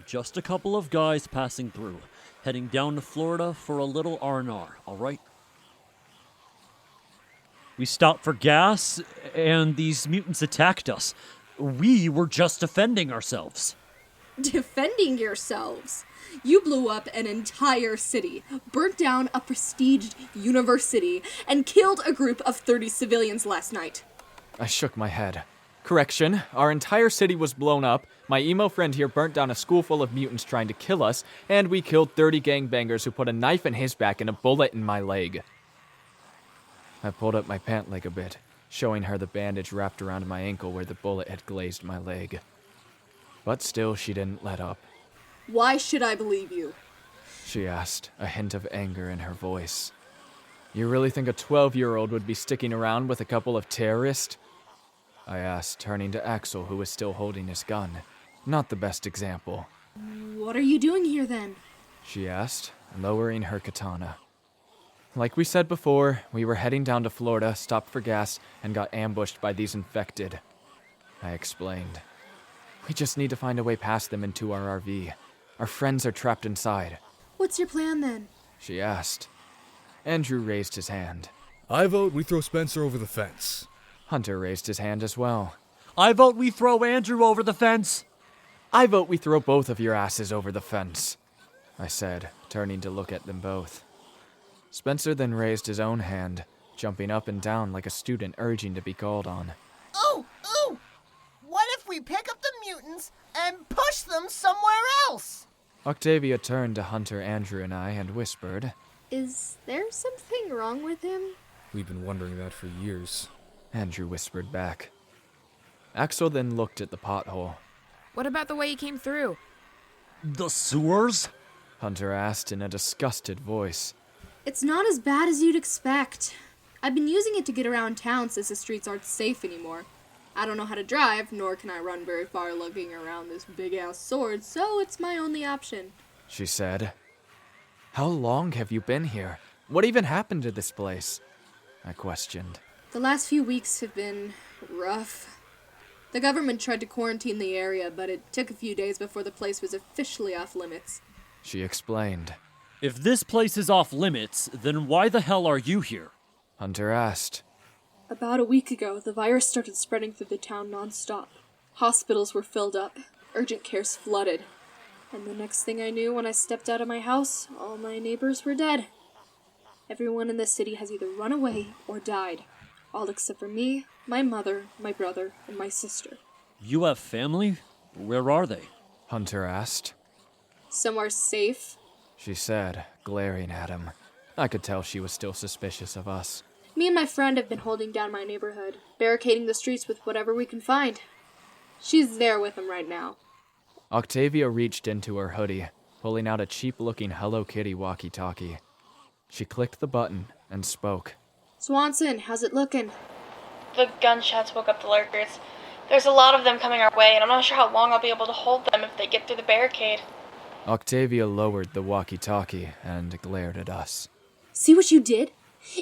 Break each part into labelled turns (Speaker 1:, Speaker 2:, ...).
Speaker 1: just a couple of guys passing through, heading down to Florida for a little R&R, all right? We stopped for gas, and these mutants attacked us. We were just defending ourselves.
Speaker 2: Defending yourselves? You blew up an entire city, burnt down a prestiged university, and killed a group of 30 civilians last night.
Speaker 3: I shook my head. Correction, our entire city was blown up, my emo friend here burnt down a school full of mutants trying to kill us, and we killed 30 gangbangers who put a knife in his back and a bullet in my leg. I pulled up my pant leg a bit, showing her the bandage wrapped around my ankle where the bullet had glazed my leg. But still, she didn't let up.
Speaker 2: Why should I believe you?
Speaker 3: She asked, a hint of anger in her voice. You really think a 12-year-old would be sticking around with a couple of terrorists? I asked, turning to Axel, who was still holding his gun. Not the best example.
Speaker 2: What are you doing here then?
Speaker 3: She asked, lowering her katana. Like we said before, we were heading down to Florida, stopped for gas, and got ambushed by these infected. I explained. We just need to find a way past them into our RV. Our friends are trapped inside.
Speaker 2: What's your plan then?
Speaker 3: She asked. Andrew raised his hand.
Speaker 4: I vote we throw Spencer over the fence.
Speaker 3: Hunter raised his hand as well.
Speaker 1: I vote we throw Andrew over the fence.
Speaker 3: I vote we throw both of your asses over the fence, I said, turning to look at them both. Spencer then raised his own hand, jumping up and down like a student urging to be called on.
Speaker 5: Ooh! What if we pick up the mutants and push them somewhere else?
Speaker 3: Octavia turned to Hunter, Andrew, and I and whispered,
Speaker 2: Is there something wrong with him?
Speaker 4: We've been wondering that for years.
Speaker 3: Andrew whispered back. Axel then looked at the pothole.
Speaker 6: What about the way he came through?
Speaker 1: The sewers?
Speaker 3: Hunter asked in a disgusted voice.
Speaker 2: It's not as bad as you'd expect. I've been using it to get around town since the streets aren't safe anymore. I don't know how to drive, nor can I run very far lugging around this big-ass sword, so it's my only option.
Speaker 3: She said. How long have you been here? What even happened to this place? I questioned.
Speaker 2: The last few weeks have been rough. The government tried to quarantine the area, but it took a few days before the place was officially off limits.
Speaker 3: She explained.
Speaker 1: If this place is off limits, then why the hell are you here?
Speaker 3: Hunter asked.
Speaker 2: About a week ago, the virus started spreading through the town non-stop. Hospitals were filled up, urgent cares flooded. And the next thing I knew, when I stepped out of my house, all my neighbors were dead. Everyone in the city has either run away or died. All except for me, my mother, my brother, and my sister.
Speaker 1: You have family? Where are they?
Speaker 3: Hunter asked.
Speaker 2: Somewhere safe.
Speaker 3: She said, glaring at him. I could tell she was still suspicious of us.
Speaker 2: Me and my friend have been holding down my neighborhood, barricading the streets with whatever we can find. She's there with him right now.
Speaker 3: Octavia reached into her hoodie, pulling out a cheap-looking Hello Kitty walkie-talkie. She clicked the button and spoke.
Speaker 2: Swanson, how's it looking?
Speaker 7: The gunshots woke up the lurkers. There's a lot of them coming our way, and I'm not sure how long I'll be able to hold them if they get through the barricade.
Speaker 3: Octavia lowered the walkie-talkie and glared at us.
Speaker 2: See what you did?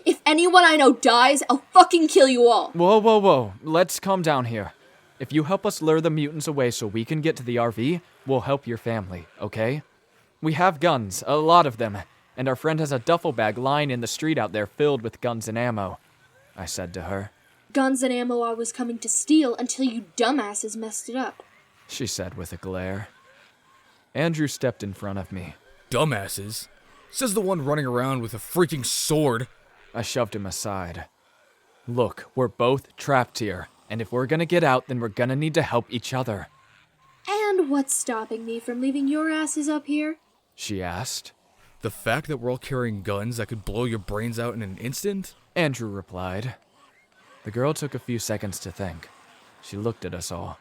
Speaker 2: If anyone I know dies, I'll fucking kill you all.
Speaker 3: Whoa. Let's calm down here. If you help us lure the mutants away so we can get to the RV, we'll help your family, okay? We have guns, a lot of them, and our friend has a duffel bag lying in the street out there filled with guns and ammo, I said to her.
Speaker 2: Guns and ammo I was coming to steal until you dumbasses messed it up.
Speaker 3: She said with a glare. Andrew stepped in front of me.
Speaker 4: Dumbasses? Says the one running around with a freaking sword.
Speaker 3: I shoved him aside. Look, we're both trapped here, and if we're gonna get out, then we're gonna need to help each other.
Speaker 2: And what's stopping me from leaving your asses up here?
Speaker 3: She asked.
Speaker 4: The fact that we're all carrying guns that could blow your brains out in an instant?
Speaker 3: Andrew replied. The girl took a few seconds to think. She looked at us all.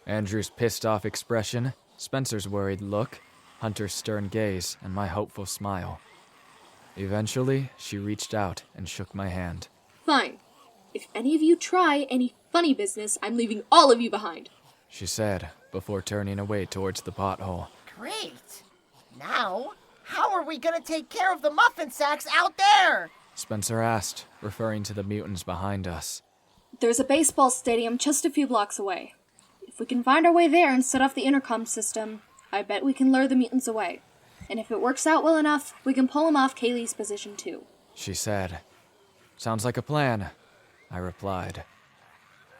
Speaker 3: Andrew's pissed-off expression, Spencer's worried look, Hunter's stern gaze, and my hopeful smile. Eventually, she reached out and shook my hand.
Speaker 2: Fine. If any of you try any funny business, I'm leaving all of you behind.
Speaker 3: She said, before turning away towards the pothole.
Speaker 5: Great. Now, how are we gonna take care of the muffin sacks out there?
Speaker 3: Spencer asked, referring to the mutants behind us.
Speaker 2: There's a baseball stadium just a few blocks away. If If we can find our way there and set off the intercom system, I bet we can lure the mutants away. And if it works out well enough, we can pull them off Kaylee's position too.
Speaker 3: She said. Sounds like a plan, I replied.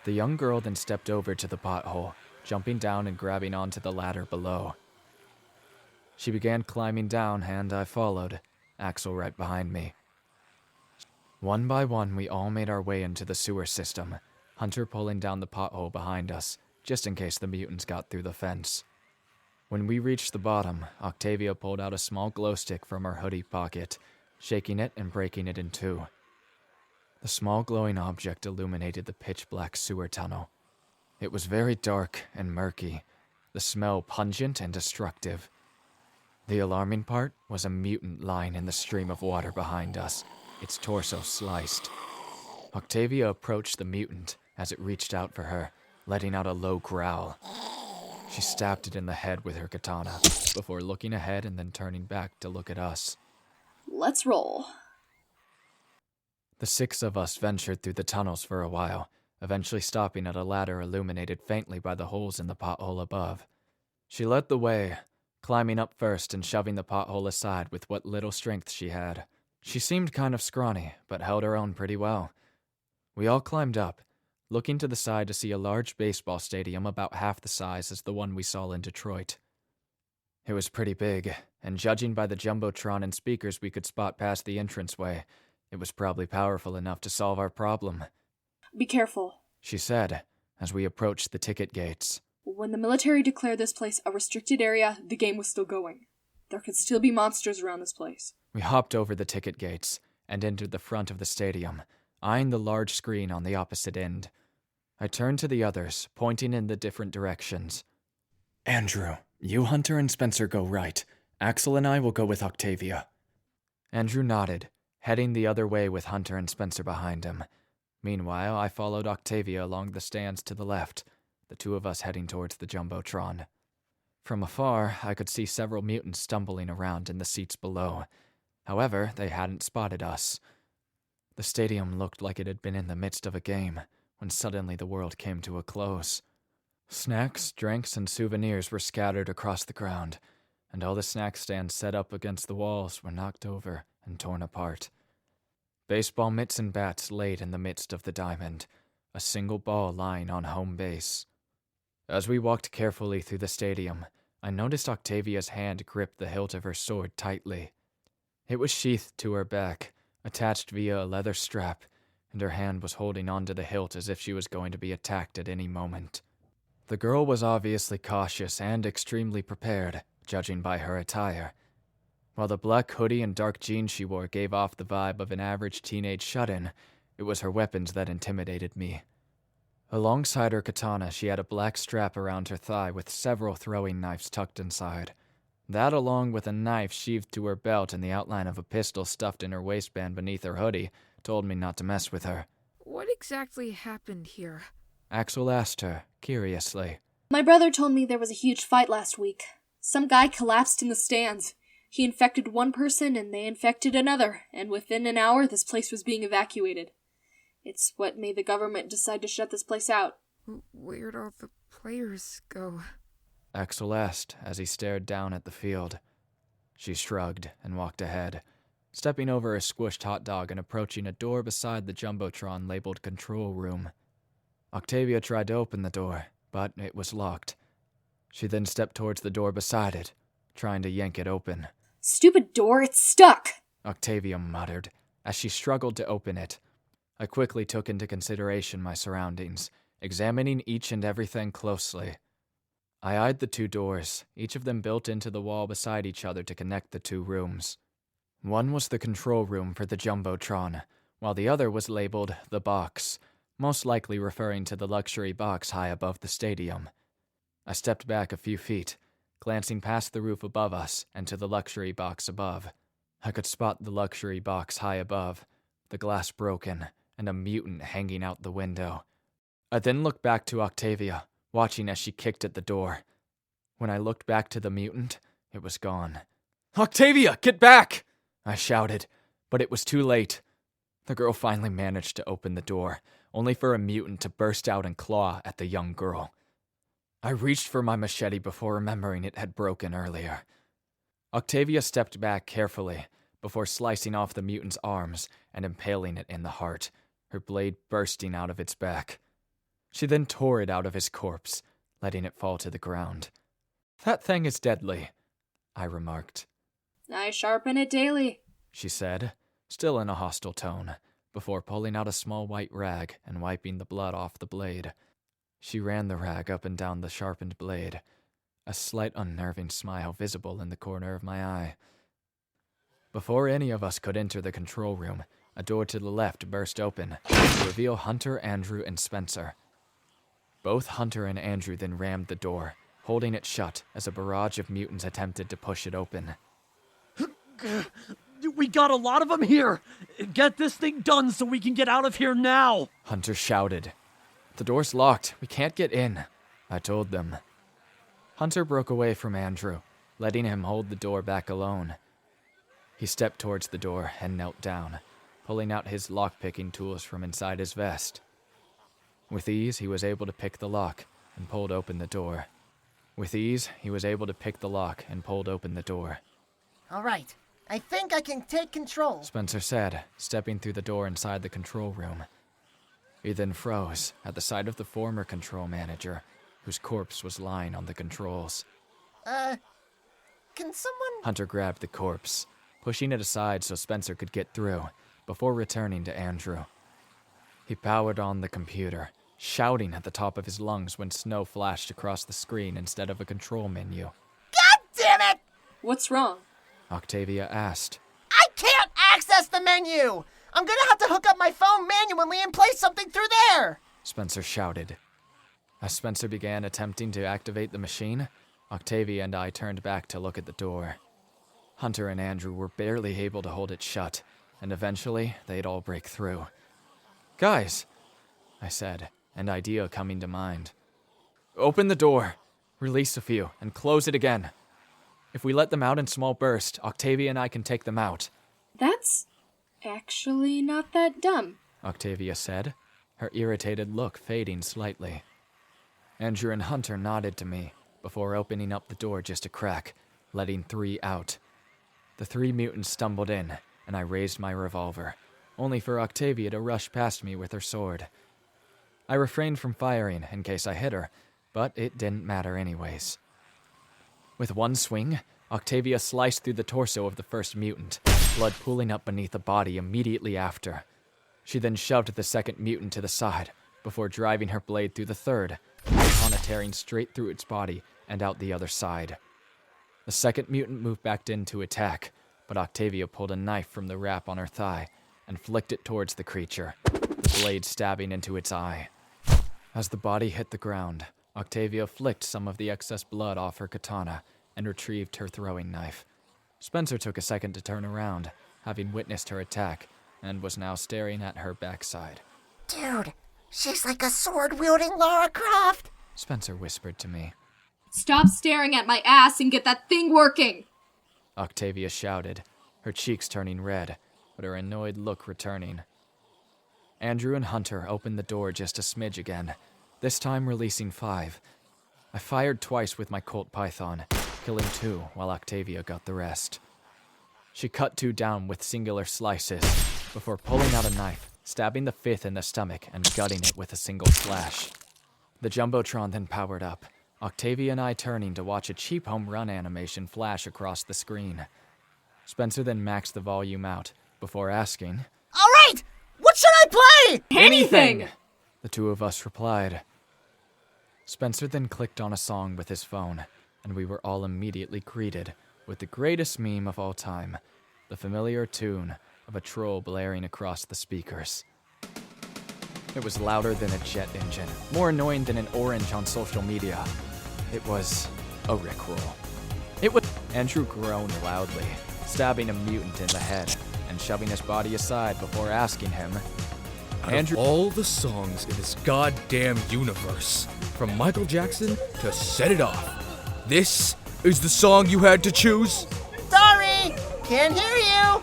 Speaker 3: The young girl then stepped over to the pothole, jumping down and grabbing onto the ladder below. She began climbing down and I followed, Axel right behind me. One by one, we all made our way into the sewer system, Hunter pulling down the pothole behind us, just in case the mutants got through the fence. When we reached the bottom, Octavia pulled out a small glow stick from her hoodie pocket, shaking it and breaking it in two. The small glowing object illuminated the pitch-black sewer tunnel. It was very dark and murky, the smell pungent and destructive. The alarming part was a mutant lying in the stream of water behind us, its torso sliced. Octavia approached the mutant as it reached out for her, letting out a low growl. She stabbed it in the head with her katana, before looking ahead and then turning back to look at us.
Speaker 2: Let's roll.
Speaker 3: The six of us ventured through the tunnels for a while, eventually stopping at a ladder illuminated faintly by the holes in the pothole above. She led the way, climbing up first and shoving the pothole aside with what little strength she had. She seemed kind of scrawny, but held her own pretty well. We all climbed up, looking to the side to see a large baseball stadium about half the size as the one we saw in Detroit. It was pretty big, and judging by the jumbotron and speakers we could spot past the entranceway, it was probably powerful enough to solve our problem.
Speaker 2: Be careful,
Speaker 3: She said, as we approached the ticket gates.
Speaker 2: When the military declared this place a restricted area, the game was still going. There could still be monsters around this place.
Speaker 3: We hopped over the ticket gates and entered the front of the stadium, eyeing the large screen on the opposite end. I turned to the others, pointing in the different directions. Andrew, you, Hunter, and Spencer go right. Axel and I will go with Octavia. Andrew nodded, heading the other way with Hunter and Spencer behind him. Meanwhile, I followed Octavia along the stands to the left, the two of us heading towards the jumbotron. From afar, I could see several mutants stumbling around in the seats below. However, they hadn't spotted us. The stadium looked like it had been in the midst of a game, when suddenly the world came to a close. Snacks, drinks, and souvenirs were scattered across the ground, and all the snack stands set up against the walls were knocked over and torn apart. Baseball mitts and bats laid in the midst of the diamond, a single ball lying on home base. As we walked carefully through the stadium, I noticed Octavia's hand grip the hilt of her sword tightly. It was sheathed to her back, attached via a leather strap, and her hand was holding onto the hilt as if she was going to be attacked at any moment. The girl was obviously cautious and extremely prepared, judging by her attire. While the black hoodie and dark jeans she wore gave off the vibe of an average teenage shut-in, it was her weapons that intimidated me. Alongside her katana, she had a black strap around her thigh with several throwing knives tucked inside. That, along with a knife sheathed to her belt and the outline of a pistol stuffed in her waistband beneath her hoodie, told me not to mess with her.
Speaker 6: What exactly happened here?
Speaker 3: Axel asked her, curiously.
Speaker 2: My brother told me there was a huge fight last week. Some guy collapsed in the stands. He infected one person and they infected another, and within an hour this place was being evacuated. It's what made the government decide to shut this place out.
Speaker 6: Where'd all the players go?
Speaker 3: Axel asked as he stared down at the field. She shrugged and walked ahead, stepping over a squished hot dog and approaching a door beside the jumbotron labeled Control Room. Octavia tried to open the door, but it was locked. She then stepped towards the door beside it, trying to yank it open.
Speaker 2: Stupid door, it's stuck!
Speaker 3: Octavia muttered as she struggled to open it. I quickly took into consideration my surroundings, examining each and everything closely. I eyed the two doors, each of them built into the wall beside each other to connect the two rooms. One was the control room for the jumbotron, while the other was labeled the box, most likely referring to the luxury box high above the stadium. I stepped back a few feet, glancing past the roof above us and to the luxury box above. I could spot the luxury box high above, the glass broken, and a mutant hanging out the window. I then looked back to Octavia, watching as she kicked at the door. When I looked back to the mutant, it was gone. "Octavia, get back!" I shouted, but it was too late. The girl finally managed to open the door, only for a mutant to burst out and claw at the young girl. I reached for my machete before remembering it had broken earlier. Octavia stepped back carefully before slicing off the mutant's arms and impaling it in the heart, her blade bursting out of its back. She then tore it out of his corpse, letting it fall to the ground. "That thing is deadly," I remarked.
Speaker 2: I sharpen it daily,
Speaker 3: She said, still in a hostile tone, before pulling out a small white rag and wiping the blood off the blade. She ran the rag up and down the sharpened blade, a slight unnerving smile visible in the corner of my eye. Before any of us could enter the control room, a door to the left burst open to reveal Hunter, Andrew, and Spencer. Both Hunter and Andrew then rammed the door, holding it shut as a barrage of mutants attempted to push it open.
Speaker 1: We got a lot of them here. Get this thing done so we can get out of here now.
Speaker 3: Hunter shouted. "The door's locked. We can't get in," I told them. Hunter broke away from Andrew, letting him hold the door back alone. He stepped towards the door and knelt down, pulling out his lock-picking tools from inside his vest. With ease, he was able to pick the lock and pulled open the door.
Speaker 5: All right, I think I can take control.
Speaker 3: Spencer said, stepping through the door inside the control room. He then froze at the sight of the former control manager, whose corpse was lying on the controls.
Speaker 5: Can someone...
Speaker 3: Hunter grabbed the corpse, pushing it aside so Spencer could get through, before returning to Andrew. He powered on the computer, shouting at the top of his lungs when snow flashed across the screen instead of a control menu.
Speaker 5: God damn it!
Speaker 2: What's wrong?
Speaker 3: Octavia asked.
Speaker 5: I can't access the menu! I'm gonna have to hook up my phone manually and play something through there!
Speaker 3: Spencer shouted. As Spencer began attempting to activate the machine, Octavia and I turned back to look at the door. Hunter and Andrew were barely able to hold it shut, and eventually they'd all break through. "Guys," I said, an idea coming to mind. "Open the door, release a few, and close it again. If we let them out in small bursts, Octavia and I can take them out."
Speaker 2: That's actually not that dumb.
Speaker 3: Octavia said, her irritated look fading slightly. Andrew and Hunter nodded to me before opening up the door just a crack, letting 3 out. The 3 mutants stumbled in, and I raised my revolver, only for Octavia to rush past me with her sword. I refrained from firing in case I hit her, but it didn't matter anyways. With one swing, Octavia sliced through the torso of the first mutant, blood pooling up beneath the body immediately after. She then shoved the second mutant to the side, before driving her blade through the third, upon it tearing straight through its body and out the other side. The second mutant moved back in to attack, but Octavia pulled a knife from the wrap on her thigh and flicked it towards the creature, the blade stabbing into its eye. As the body hit the ground, Octavia flicked some of the excess blood off her katana and retrieved her throwing knife. Spencer took a second to turn around, having witnessed her attack, and was now staring at her backside.
Speaker 5: Dude, she's like a sword-wielding Lara Croft!
Speaker 3: Spencer whispered to me.
Speaker 2: Stop staring at my ass and get that thing working!
Speaker 3: Octavia shouted, her cheeks turning red, but her annoyed look returning. Andrew and Hunter opened the door just a smidge again, this time releasing 5. I fired twice with my Colt Python, killing 2 while Octavia got the rest. She cut 2 down with singular slices, before pulling out a knife, stabbing the 5th in the stomach and gutting it with a single slash. The Jumbotron then powered up, Octavia and I turning to watch a cheap home run animation flash across the screen. Spencer then maxed the volume out, before asking,
Speaker 5: All right! What should I play?
Speaker 2: Anything!
Speaker 3: The 2 of us replied. Spencer then clicked on a song with his phone, and we were all immediately greeted with the greatest meme of all time, the familiar tune of a troll blaring across the speakers. It was louder than a jet engine, more annoying than an orange on social media. It was a Rickroll. Andrew groaned loudly, stabbing a mutant in the head and shoving his body aside before asking him,
Speaker 4: Out of all the songs in this goddamn universe, from Michael Jackson to Set It Off, this is the song you had to choose?
Speaker 5: Sorry! Can't hear you!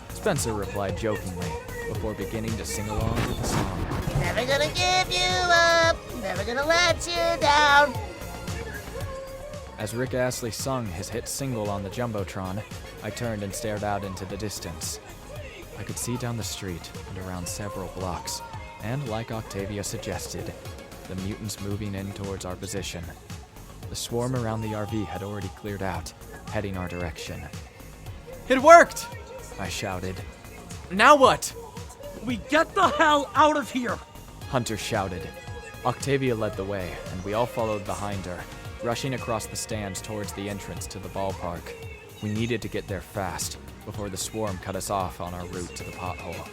Speaker 3: Spencer replied jokingly, before beginning to sing along with the song.
Speaker 5: Never gonna give you up, never gonna let you down.
Speaker 3: As Rick Astley sung his hit single on the Jumbotron, I turned and stared out into the distance. I could see down the street and around several blocks, and like Octavia suggested, the mutants moving in towards our position. The swarm around the RV had already cleared out, heading our direction. "It worked!" I shouted. "Now what?"
Speaker 1: We get the hell out of here!
Speaker 3: Hunter shouted. Octavia led the way, and we all followed behind her, rushing across the stands towards the entrance to the ballpark. We needed to get there fast, before the swarm cut us off on our route to the pothole.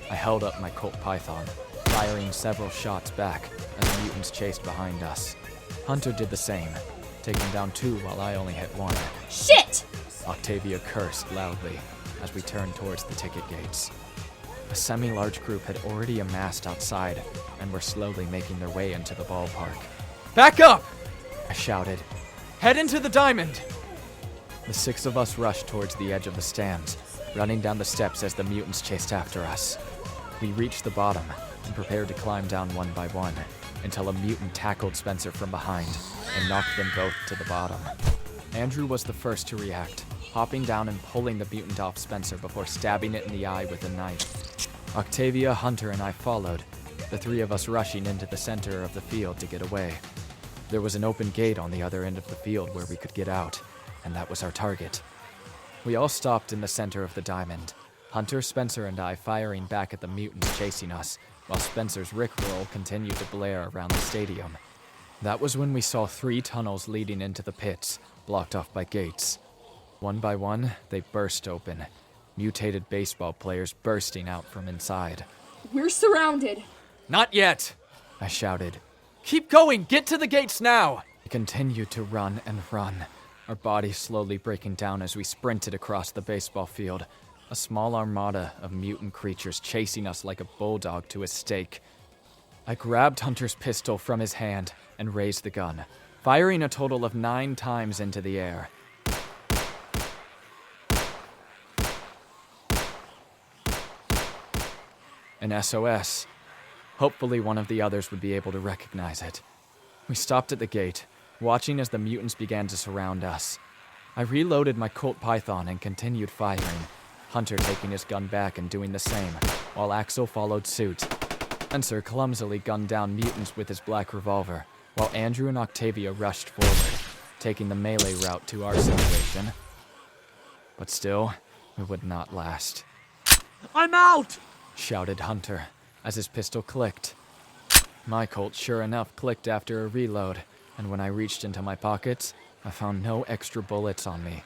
Speaker 3: I held up my Colt Python, firing several shots back as the mutants chased behind us. Hunter did the same, taking down 2 while I only hit 1.
Speaker 2: Shit!
Speaker 3: Octavia cursed loudly as we turned towards the ticket gates. A semi-large group had already amassed outside and were slowly making their way into the ballpark. "Back up!" I shouted. "Head into the diamond!" The 6 of us rushed towards the edge of the stands, running down the steps as the mutants chased after us. We reached the bottom and prepared to climb down one by one, until a mutant tackled Spencer from behind and knocked them both to the bottom. Andrew was the first to react, hopping down and pulling the mutant off Spencer before stabbing it in the eye with a knife. Octavia, Hunter, and I followed, the 3 of us rushing into the center of the field to get away. There was an open gate on the other end of the field where we could get out, and that was our target. We all stopped in the center of the diamond, Hunter, Spencer, and I firing back at the mutants chasing us, while Spencer's rickroll continued to blare around the stadium. That was when we saw 3 tunnels leading into the pits, blocked off by gates. One by one, they burst open, mutated baseball players bursting out from inside.
Speaker 2: We're surrounded.
Speaker 3: "Not yet!" I shouted. "Keep going! Get to the gates now!" We continued to run and run, our bodies slowly breaking down as we sprinted across the baseball field, a small armada of mutant creatures chasing us like a bulldog to a stake. I grabbed Hunter's pistol from his hand and raised the gun, firing a total of 9 times into the air. An SOS. Hopefully one of the others would be able to recognize it. We stopped at the gate, watching as the mutants began to surround us. I reloaded my Colt Python and continued firing, Hunter taking his gun back and doing the same, while Axel followed suit. Spencer clumsily gunned down mutants with his black revolver, while Andrew and Octavia rushed forward, taking the melee route to our situation. But still, it would not last.
Speaker 1: I'm out!
Speaker 3: Shouted Hunter, as his pistol clicked. My Colt sure enough clicked after a reload, and when I reached into my pockets, I found no extra bullets on me.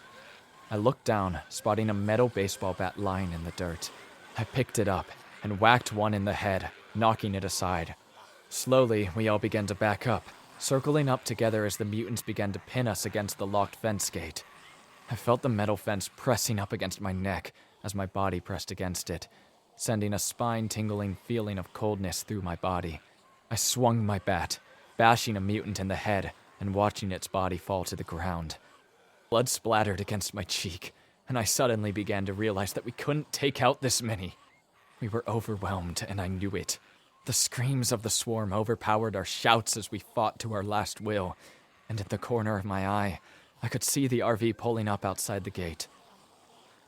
Speaker 3: I looked down, spotting a metal baseball bat lying in the dirt. I picked it up and whacked one in the head, knocking it aside. Slowly, we all began to back up, circling up together as the mutants began to pin us against the locked fence gate. I felt the metal fence pressing up against my neck as my body pressed against it, sending a spine-tingling feeling of coldness through my body. I swung my bat, bashing a mutant in the head and watching its body fall to the ground. Blood splattered against my cheek, and I suddenly began to realize that we couldn't take out this many. We were overwhelmed, and I knew it. The screams of the swarm overpowered our shouts as we fought to our last will, and in the corner of my eye, I could see the RV pulling up outside the gate.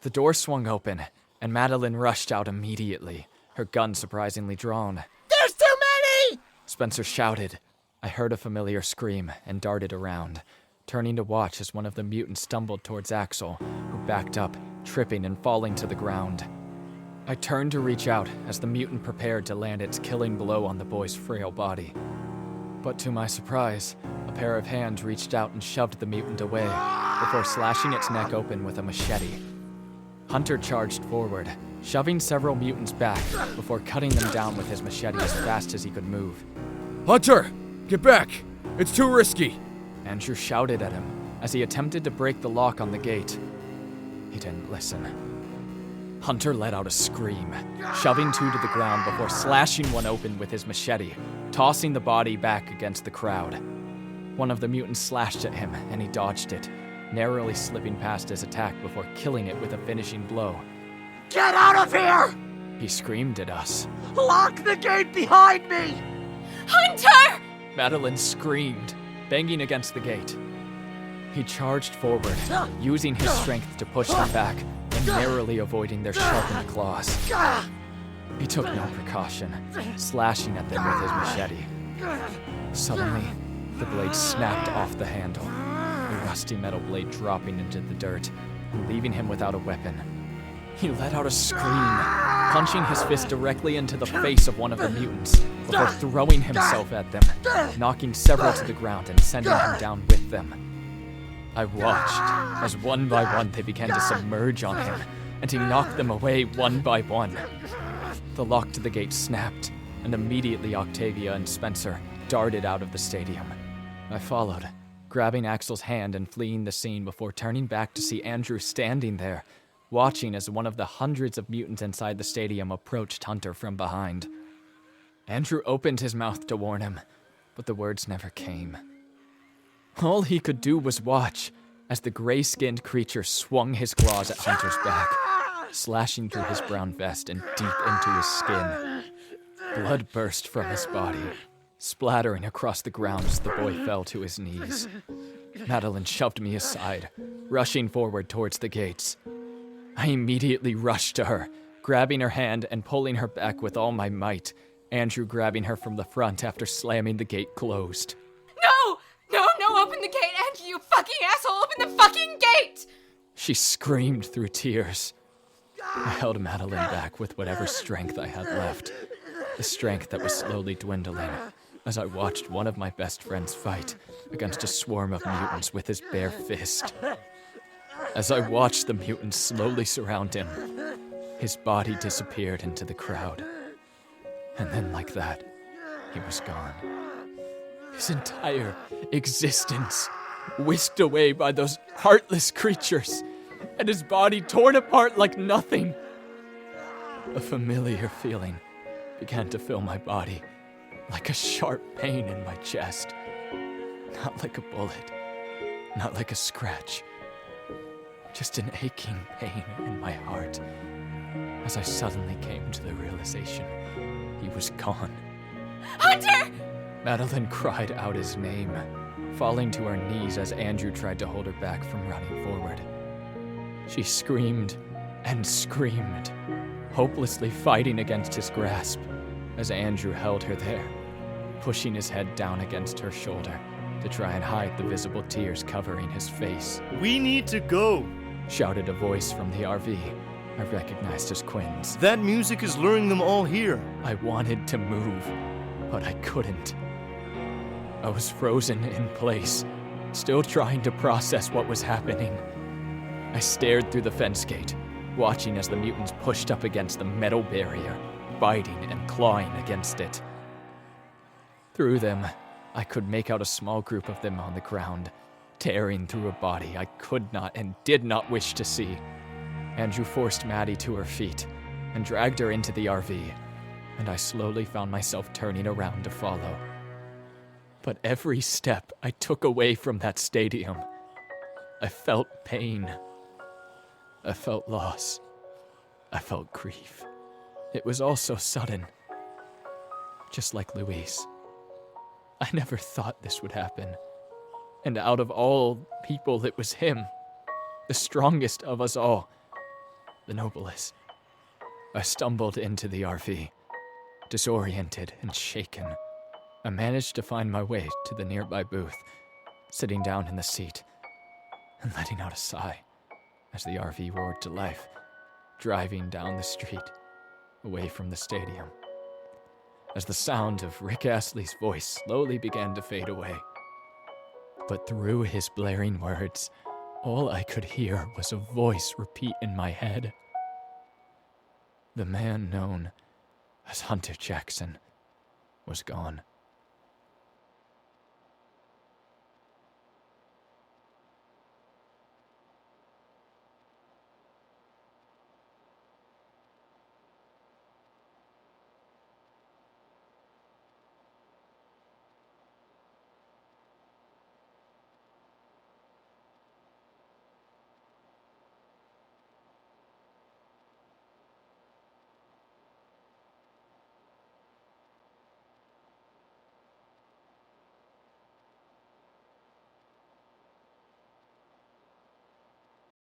Speaker 3: The door swung open, and Madeline rushed out immediately, her gun surprisingly drawn.
Speaker 5: There's too many!
Speaker 3: Spencer shouted. I heard a familiar scream and darted around, turning to watch as one of the mutants stumbled towards Axel, who backed up, tripping and falling to the ground. I turned to reach out as the mutant prepared to land its killing blow on the boy's frail body. But to my surprise, a pair of hands reached out and shoved the mutant away, before slashing its neck open with a machete. Hunter charged forward, shoving several mutants back before cutting them down with his machete as fast as he could move.
Speaker 4: Hunter, get back! It's too risky!
Speaker 3: Andrew shouted at him as he attempted to break the lock on the gate. He didn't listen. Hunter let out a scream, shoving 2 to the ground before slashing one open with his machete, tossing the body back against the crowd. One of the mutants slashed at him, and he dodged it, narrowly slipping past his attack before killing it with a finishing blow.
Speaker 1: Get out of here!
Speaker 3: He screamed at us.
Speaker 1: Lock the gate behind me!
Speaker 7: Hunter!
Speaker 3: Madeline screamed, banging against the gate. He charged forward, using his strength to push them back and narrowly avoiding their sharpened claws. He took no precaution, slashing at them with his machete. Suddenly, the blade snapped off the handle, the rusty metal blade dropping into the dirt and leaving him without a weapon. He let out a scream, punching his fist directly into the face of one of the mutants before throwing himself at them, knocking several to the ground and sending him down with them. I watched as one by one they began to submerge on him, and he knocked them away one by one. The lock to the gate snapped, and immediately Octavia and Spencer darted out of the stadium. I followed, grabbing Axel's hand and fleeing the scene before turning back to see Andrew standing there, watching as one of the hundreds of mutants inside the stadium approached Hunter from behind. Andrew opened his mouth to warn him, but the words never came. All he could do was watch as the gray-skinned creature swung his claws at Hunter's back, slashing through his brown vest and deep into his skin. Blood burst from his body, splattering across the ground as the boy fell to his knees. Madeline shoved me aside, rushing forward towards the gates. I immediately rushed to her, grabbing her hand and pulling her back with all my might, Andrew grabbing her from the front after slamming the gate closed.
Speaker 6: No! No, open the gate, Andrew, you fucking asshole! Open the fucking gate!
Speaker 3: She screamed through tears. I held Madeline back with whatever strength I had left, the strength that was slowly dwindling, as I watched one of my best friends fight against a swarm of mutants with his bare fist. As I watched the mutants slowly surround him, his body disappeared into the crowd. And then like that, he was gone. His entire existence whisked away by those heartless creatures, and his body torn apart like nothing. A familiar feeling began to fill my body, like a sharp pain in my chest. Not like a bullet, not like a scratch, just an aching pain in my heart, as I suddenly came to the realization he was gone.
Speaker 6: Hunter!
Speaker 3: Madeline cried out his name, falling to her knees as Andrew tried to hold her back from running forward. She screamed and screamed, hopelessly fighting against his grasp, as Andrew held her there, pushing his head down against her shoulder to try and hide the visible tears covering his face.
Speaker 8: We need to go,
Speaker 3: Shouted a voice from the RV I recognized as Quinn's.
Speaker 8: That music is luring them all here.
Speaker 3: I wanted to move, but I couldn't. I was frozen in place, still trying to process what was happening. I stared through the fence gate, watching as the mutants pushed up against the metal barrier, biting and clawing against it. Through them, I could make out a small group of them on the ground, tearing through a body I could not and did not wish to see. Andrew forced Maddie to her feet and dragged her into the RV, and I slowly found myself turning around to follow. But every step I took away from that stadium, I felt pain. I felt loss. I felt grief. It was all so sudden. Just like Louise. I never thought this would happen. And out of all people, it was him. The strongest of us all. The noblest. I stumbled into the RV, disoriented and shaken. I managed to find my way to the nearby booth, sitting down in the seat and letting out a sigh as the RV roared to life, driving down the street, away from the stadium. As the sound of Rick Astley's voice slowly began to fade away. But through his blaring words, all I could hear was a voice repeat in my head. The man known as Hunter Jackson was gone.